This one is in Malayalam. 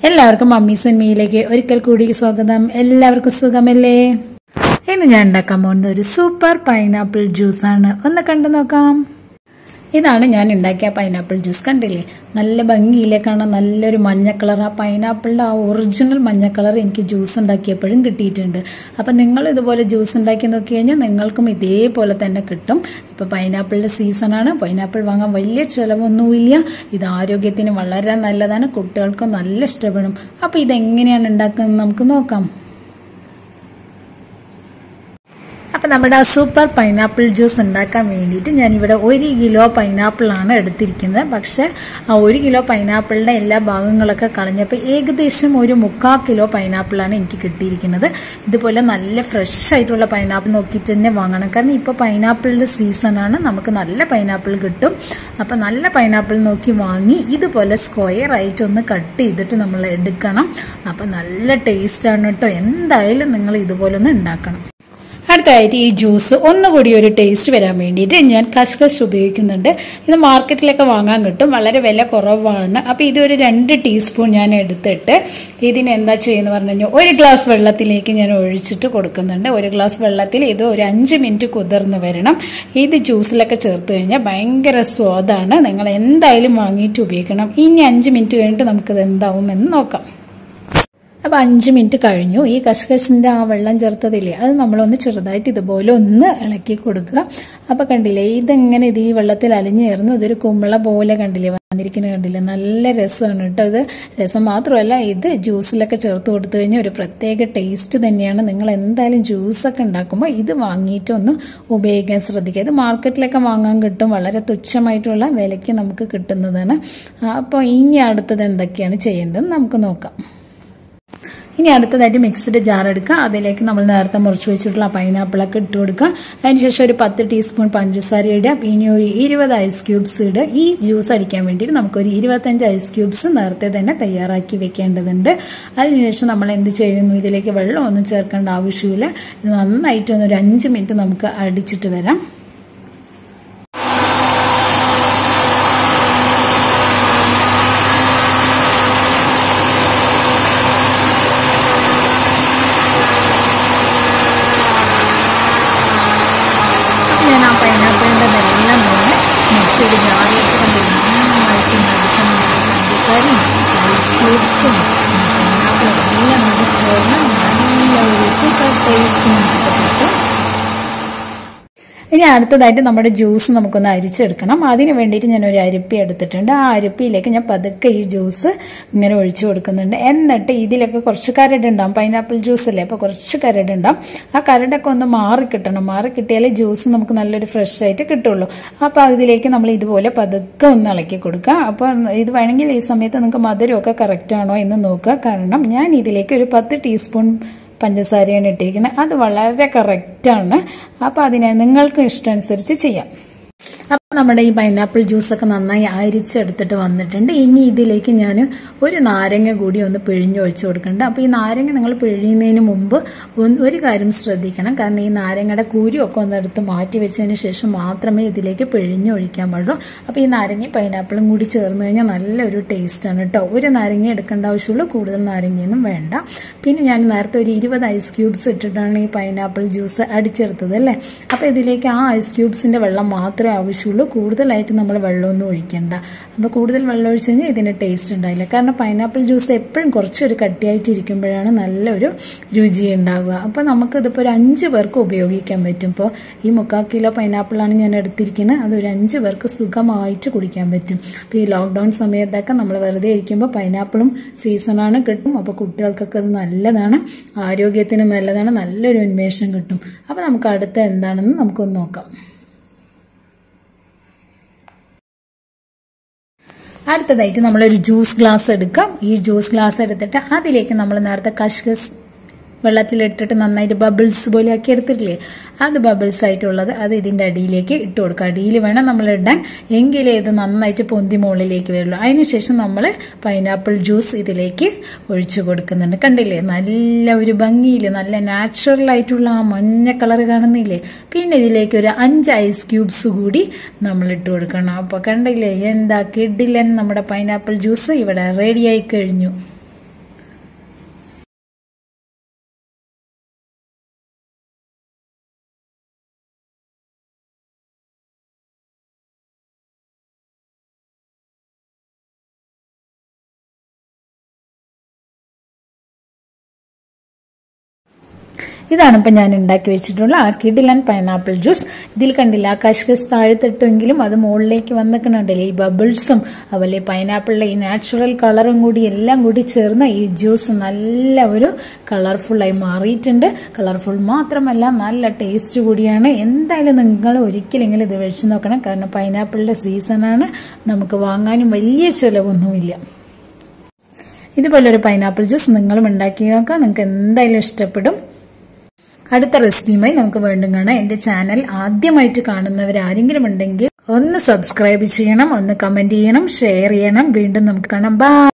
എല്ലാവർക്കും മമ്മീസ് ആൻഡ് മീയിലേക്ക് ഒരിക്കൽ കൂടി സ്വാഗതം. എല്ലാവർക്കും സുഖമല്ലേ? ഇന്ന് ഞാൻ ഉണ്ടാക്കാൻ പോകുന്നത് ഒരു സൂപ്പർ പൈനാപ്പിൾ ജ്യൂസാണ്. ഒന്ന് കണ്ടു നോക്കാം. ഇതാണ് ഞാൻ ഉണ്ടാക്കിയ പൈനാപ്പിൾ ജ്യൂസ്. കണ്ടില്ലേ, നല്ല ഭംഗിയില്ലേ കാണാൻ, നല്ലൊരു മഞ്ഞ കളർ. ആ പൈനാപ്പിളിൻ്റെ ആ ഒറിജിനൽ മഞ്ഞ കളർ എനിക്ക് ജ്യൂസ് ഉണ്ടാക്കിയപ്പോഴും കിട്ടിയിട്ടുണ്ട്. അപ്പം നിങ്ങൾ ഇതുപോലെ ജ്യൂസ് ഉണ്ടാക്കി നോക്കി കഴിഞ്ഞാൽ നിങ്ങൾക്കും ഇതേപോലെ തന്നെ കിട്ടും. ഇപ്പോൾ പൈനാപ്പിളിൻ്റെ സീസണാണ്. പൈനാപ്പിൾ വാങ്ങാൻ വലിയ ചിലവൊന്നുമില്ല. ഇത് ആരോഗ്യത്തിന് വളരെ നല്ലതാണ്, കുട്ടികൾക്ക് നല്ല ഇഷ്ടപ്പെടും. അപ്പോൾ ഇതെങ്ങനെയാണ് ഉണ്ടാക്കുന്നത് നമുക്ക് നോക്കാം. അപ്പം നമ്മുടെ ആ സൂപ്പർ പൈനാപ്പിൾ ജ്യൂസ് ഉണ്ടാക്കാൻ വേണ്ടിയിട്ട് ഞാനിവിടെ 1 കിലോ പൈനാപ്പിളാണ് എടുത്തിരിക്കുന്നത്. പക്ഷേ ആ 1 കിലോ പൈനാപ്പിളിൻ്റെ എല്ലാ ഭാഗങ്ങളൊക്കെ കളഞ്ഞപ്പോൾ ഏകദേശം ഒരു 3/4 കിലോ പൈനാപ്പിളാണ് എനിക്ക് കിട്ടിയിരിക്കുന്നത്. ഇതുപോലെ നല്ല ഫ്രഷ് ആയിട്ടുള്ള പൈനാപ്പിൾ നോക്കിയിട്ട് തന്നെ വാങ്ങണം. കാരണം ഇപ്പോൾ പൈനാപ്പിളിൻ്റെ സീസണാണ്, നമുക്ക് നല്ല പൈനാപ്പിൾ കിട്ടും. അപ്പം നല്ല പൈനാപ്പിൾ നോക്കി വാങ്ങി ഇതുപോലെ സ്ക്വയർ ആയിട്ടൊന്ന് കട്ട് ചെയ്തിട്ട് നമ്മൾ എടുക്കണം. അപ്പം നല്ല ടേസ്റ്റാണ് കേട്ടോ. എന്തായാലും നിങ്ങൾ ഇതുപോലെ ഒന്ന് ഉണ്ടാക്കണം. അടുത്തതായിട്ട് ഈ ജ്യൂസ് ഒന്നുകൂടി ഒരു ടേസ്റ്റ് വരാൻ വേണ്ടിയിട്ട് ഞാൻ കസ്കസ് ഉപയോഗിക്കുന്നുണ്ട്. ഇത് മാർക്കറ്റിലൊക്കെ വാങ്ങാൻ കിട്ടും, വളരെ വില കുറവാണ്. അപ്പോൾ ഇതൊരു 2 ടീസ്പൂൺ ഞാൻ എടുത്തിട്ട് ഇതിന് എന്താ ചെയ്യുന്നത് പറഞ്ഞു കഴിഞ്ഞാൽ 1 ഗ്ലാസ് വെള്ളത്തിലേക്ക് ഞാൻ ഒഴിച്ചിട്ട് കൊടുക്കുന്നുണ്ട്. 1 ഗ്ലാസ് വെള്ളത്തിൽ ഇത് ഒരു 5 മിനിറ്റ് കുതിർന്ന് വരണം. ഇത് ജ്യൂസിലൊക്കെ ചേർത്ത് കഴിഞ്ഞാൽ ഭയങ്കര സ്വാദാണ്. നിങ്ങൾ എന്തായാലും വാങ്ങിയിട്ട് ഉപയോഗിക്കണം. ഇനി 5 മിനിറ്റ് കഴിഞ്ഞിട്ട് നമുക്കിത് എന്താവുമെന്ന് നോക്കാം. അപ്പോൾ 5 മിനിറ്റ് കഴിഞ്ഞു. ഈ കസ്കസിൻ്റെ ആ വെള്ളം ചേർത്തതില്ലേ, അത് നമ്മളൊന്ന് ചെറുതായിട്ട് ഇതുപോലെ ഒന്ന് ഇളക്കി കൊടുക്കുക. അപ്പോൾ കണ്ടില്ലേ, ഇതെങ്ങനെ ഇത് ഈ വെള്ളത്തിൽ അലിഞ്ഞു ചേർന്ന് ഇതൊരു കുമ്പള പോലെ കണ്ടില്ലേ വന്നിരിക്കുന്നത്, കണ്ടില്ലേ? നല്ല രസമാണ് കേട്ടോ. ഇത് രസം മാത്രമല്ല, ഇത് ജ്യൂസിലൊക്കെ ചേർത്ത് കൊടുത്തു കഴിഞ്ഞാൽ ഒരു പ്രത്യേക ടേസ്റ്റ് തന്നെയാണ്. നിങ്ങൾ എന്തായാലും ജ്യൂസൊക്കെ ഉണ്ടാക്കുമ്പോൾ ഇത് വാങ്ങിയിട്ട് ഒന്ന് ഉപയോഗിക്കാൻ ശ്രദ്ധിക്കുക. ഇത് മാർക്കറ്റിലൊക്കെ വാങ്ങാൻ കിട്ടും, വളരെ തുച്ഛമായിട്ടുള്ള വിലയ്ക്ക് നമുക്ക് കിട്ടുന്നതാണ്. അപ്പോൾ ഇനി അടുത്തത് എന്തൊക്കെയാണ് ചെയ്യേണ്ടതെന്ന് നമുക്ക് നോക്കാം. ഇനി അടുത്തതായിട്ട് മിക്സ്ഡ് ജാർ എടുക്കുക. അതിലേക്ക് നമ്മൾ നേരത്തെ മുറിച്ച് വെച്ചിട്ടുള്ള പൈനാപ്പിളൊക്കെ ഇട്ട് കൊടുക്കുക. അതിനുശേഷം ഒരു 10 ടീസ്പൂൺ പഞ്ചസാര ഇടുക. പിന്നെ ഒരു 20 ഐസ് ക്യൂബ്സ് ഇടുക. ഈ ജ്യൂസ് അടിക്കാൻ വേണ്ടിയിട്ട് നമുക്കൊരു 25 ഐസ് ക്യൂബ്സ് നേരത്തെ തന്നെ തയ്യാറാക്കി വെക്കേണ്ടതുണ്ട്. അതിനുശേഷം നമ്മൾ എന്ത് ചെയ്യുന്നു, ഇതിലേക്ക് വെള്ളം ഒന്നും ചേർക്കേണ്ട ആവശ്യമില്ല. ഇത് നന്നായിട്ട് ഒരു 5 മിനിറ്റ് നമുക്ക് അടിച്ചിട്ട് വരാം. പൈനാപ്പിളിൻ്റെ വെള്ളം തന്നെ മിക്സിയുടെ ജാറിലേക്ക് നന്നായിട്ട് നടിക്കണം. പഞ്ചസാരയും ഐസ് ക്യൂബ്സും പൈനാപ്പിളും എല്ലാം കൂടി ചേർന്ന് നല്ല ഒരു സൂപ്പർ ടേസ്റ്റ് നമുക്ക് കിട്ടും. ഇനി അടുത്തതായിട്ട് നമ്മുടെ ജ്യൂസ് നമുക്കൊന്ന് അരിച്ചെടുക്കണം. അതിന് വേണ്ടിയിട്ട് ഞാനൊരു അരിപ്പി എടുത്തിട്ടുണ്ട്. ആ അരിപ്പിയിലേക്ക് ഞാൻ പതുക്കെ ഈ ജ്യൂസ് ഇങ്ങനെ ഒഴിച്ചു കൊടുക്കുന്നുണ്ട്. എന്നിട്ട് ഇതിലൊക്കെ കുറച്ച് കരടുണ്ടാവും, പൈനാപ്പിൾ ജ്യൂസ് അല്ലേ, അപ്പോൾ കുറച്ച് കരടുണ്ടാവും. ആ കരടൊക്കെ ഒന്ന് മാറിക്കിട്ടണം. മാറിക്കിട്ടിയാലേ ജ്യൂസ് നമുക്ക് നല്ലൊരു ഫ്രഷ് ആയിട്ട് കിട്ടുള്ളൂ. അപ്പോൾ അതിലേക്ക് നമ്മൾ ഇതുപോലെ പതുക്കെ ഒന്ന് ഇളക്കി കൊടുക്കുക. അപ്പോൾ ഇത് വേണമെങ്കിൽ ഈ സമയത്ത് നിങ്ങൾക്ക് മധുരമൊക്കെ കറക്റ്റാണോ എന്ന് നോക്കുക. കാരണം ഞാൻ ഇതിലേക്ക് ഒരു 10 ടീസ്പൂൺ പഞ്ചസാരയാണ് ഇട്ടിരിക്കുന്നത്. അത് വളരെ കറക്റ്റാണ്. അപ്പോൾ അതിനെ നിങ്ങൾക്ക് ഇഷ്ടമനുസരിച്ച് ചെയ്യാം. അപ്പോൾ നമ്മുടെ ഈ പൈനാപ്പിൾ ജ്യൂസൊക്കെ നന്നായി അരിച്ചെടുത്തിട്ട് വന്നിട്ടുണ്ട്. ഇനി ഇതിലേക്ക് ഞാൻ ഒരു നാരങ്ങ കൂടി ഒന്ന് പിഴിഞ്ഞൊഴിച്ച് കൊടുക്കുന്നുണ്ട്. അപ്പോൾ ഈ നാരങ്ങ നിങ്ങൾ പിഴിയുന്നതിന് മുമ്പ് ഒരു കാര്യം ശ്രദ്ധിക്കണം. കാരണം ഈ നാരങ്ങയുടെ കുരുവൊക്കെ ഒന്ന് എടുത്ത് മാറ്റി വെച്ചതിന് ശേഷം മാത്രമേ ഇതിലേക്ക് പിഴിഞ്ഞൊഴിക്കാൻ പാടുള്ളൂ. അപ്പോൾ ഈ നാരങ്ങയും പൈനാപ്പിളും കൂടി ചേർന്ന് കഴിഞ്ഞാൽ നല്ലൊരു ടേസ്റ്റാണ് കേട്ടോ. ഒരു നാരങ്ങ എടുക്കേണ്ട ആവശ്യമുള്ളൂ, കൂടുതൽ നാരങ്ങയൊന്നും വേണ്ട. പിന്നെ ഞാൻ നേരത്തെ ഒരു 20 ഐസ് ക്യൂബ്സ് ഇട്ടിട്ടാണ് ഈ പൈനാപ്പിൾ ജ്യൂസ് അടിച്ചെടുത്തത് അല്ലേ. അപ്പോൾ ഇതിലേക്ക് ആ ഐസ് ക്യൂബ്സിൻ്റെ വെള്ളം മാത്രമേ ആവശ്യമുള്ളൂ, കൂടുതലായിട്ട് നമ്മൾ വെള്ളമൊന്നും ഒഴിക്കണ്ട. അപ്പോൾ കൂടുതൽ വെള്ളം ഒഴിച്ച് കഴിഞ്ഞാൽ ഇതിന് ടേസ്റ്റ് ഉണ്ടാവില്ല. കാരണം പൈനാപ്പിൾ ജ്യൂസ് എപ്പോഴും കുറച്ചൊരു കട്ടിയായിട്ട് ഇരിക്കുമ്പോഴാണ് നല്ലൊരു രുചി ഉണ്ടാവുക. അപ്പോൾ നമുക്കിതിപ്പോൾ ഒരു 5 പേർക്ക് ഉപയോഗിക്കാൻ പറ്റും. ഇപ്പോൾ ഈ 3/4 കിലോ പൈനാപ്പിളാണ് ഞാൻ എടുത്തിരിക്കുന്നത്. അതൊരു 5 പേർക്ക് സുഖമായിട്ട് കുടിക്കാൻ പറ്റും. അപ്പോൾ ഈ ലോക്ക്ഡൗൺ സമയത്തൊക്കെ നമ്മൾ വെറുതെ ഇരിക്കുമ്പോൾ പൈനാപ്പിളും സീസണാണ്, കിട്ടും. അപ്പോൾ കുട്ടികൾക്കൊക്കെ അത് നല്ലതാണ്, ആരോഗ്യത്തിന് നല്ലതാണ്, നല്ലൊരു ഉന്മേഷം കിട്ടും. അപ്പോൾ നമുക്ക് അടുത്ത എന്താണെന്ന് നമുക്കൊന്ന് നോക്കാം. അടുത്തതായിട്ട് നമ്മളൊരു ജ്യൂസ് ഗ്ലാസ് എടുക്കാം. ഈ ജ്യൂസ് ഗ്ലാസ് എടുത്തിട്ട് അതിലേക്ക് നമ്മൾ നേരത്തെ കസ്കസ് വെള്ളത്തിലിട്ടിട്ട് നന്നായിട്ട് ബബിൾസ് പോലെ ആക്കി എടുത്തിട്ടില്ലേ, അത് ബബിൾസ് ആയിട്ടുള്ളത് അത് ഇതിൻ്റെ അടിയിലേക്ക് ഇട്ട് കൊടുക്കുക. അടിയിൽ വേണം നമ്മൾ ഇടാൻ, എങ്കിലേ ഇത് നന്നായിട്ട് പൊന്തി മുകളിലേക്ക് വരുള്ളൂ. അതിനുശേഷം നമ്മൾ പൈനാപ്പിൾ ജ്യൂസ് ഇതിലേക്ക് ഒഴിച്ചു കൊടുക്കുന്നുണ്ട്. കണ്ടില്ലേ, നല്ല ഒരു ഭംഗിയിൽ നല്ല നാച്ചുറൽ ആയിട്ടുള്ള ആ മഞ്ഞ കളർ കാണുന്നില്ലേ. പിന്നെ ഇതിലേക്ക് ഒരു 5 ഐസ് ക്യൂബ്സ് കൂടി നമ്മൾ ഇട്ട് കൊടുക്കണം. അപ്പോൾ കണ്ടില്ലേ, എന്താ കിഡിലൻ നമ്മുടെ പൈനാപ്പിൾ ജ്യൂസ് ഇവിടെ റെഡിയായി കഴിഞ്ഞു. ഇതാണ് ഇപ്പൊ ഞാൻ ഉണ്ടാക്കി വെച്ചിട്ടുള്ള ആ കിടിലൻ പൈനാപ്പിൾ ജ്യൂസ്. ഇതിൽ കണ്ടില്ല കഷ്കസ് താഴത്തിട്ടെങ്കിലും അത് മുകളിലേക്ക് വന്നിട്ടുണ്ടല്ലേ ഈ ബബിൾസും അതുപോലെ പൈനാപ്പിളിലെ ഈ നാച്ചുറൽ കളറും കൂടി എല്ലാം കൂടി ചേർന്ന് ഈ ജ്യൂസ് നല്ല ഒരു കളർഫുള്ളായി മാറിയിട്ടുണ്ട്. കളർഫുൾ മാത്രമല്ല നല്ല ടേസ്റ്റ് കൂടിയാണ്. എന്തായാലും നിങ്ങൾ ഒരിക്കലെങ്കിലും ഇത് വെച്ച് നോക്കണം. കാരണം പൈനാപ്പിളിന്റെ സീസണാണ്, നമുക്ക് വാങ്ങാനും വലിയ ചിലവൊന്നുമില്ല. ഇതുപോലൊരു പൈനാപ്പിൾ ജ്യൂസ് നിങ്ങളും ഉണ്ടാക്കി നോക്കാം, നിങ്ങൾക്ക് എന്തായാലും ഇഷ്ടപ്പെടും. അടുത്ത റെസിപ്പിയുമായി നമുക്ക് വീണ്ടും കാണാം. എന്റെ ചാനൽ ആദ്യമായിട്ട് കാണുന്നവർ ആരെങ്കിലും ഉണ്ടെങ്കിൽ ഒന്ന് സബ്സ്ക്രൈബ് ചെയ്യണം, ഒന്ന് കമന്റ് ചെയ്യണം, ഷെയർ ചെയ്യണം. വീണ്ടും നമുക്ക് കാണാം. ബൈ.